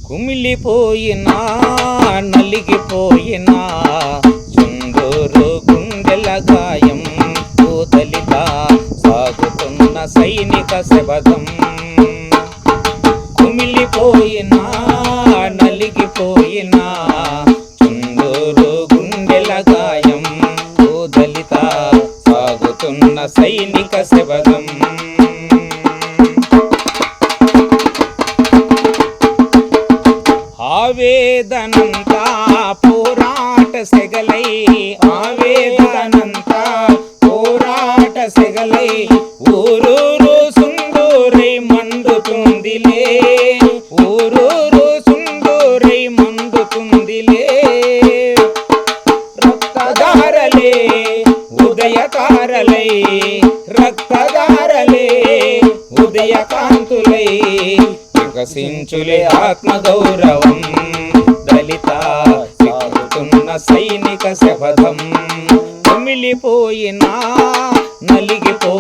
కుమిలిపోయినా నలిగిపోయినా చుండూరు గుండెల గాయం దళిత సాగుతున్న సైనిక శబదం. కుమిలిపోయినా నలిగిపోయినా చుండూరు గుండెల గాయం దళిత సాగుతున్న సైనిక శబదం. ఆవేదనంతా పోరాట సెగలై ఆవేదనంతా పోరాట సెగలై ఊరూరు సుందూరై మండుతుందిలే ఊరూరు సుందూరై మండుతుందిలే. రక్తధారలే ఉదయతారలై రక్తధారలే ఉదయకాంతులై వికసించులే ఆత్మగౌరవం దళిత సాగుతున్న సైనిక శపథం. కుమిలిపోయినా నలిగిపోయినా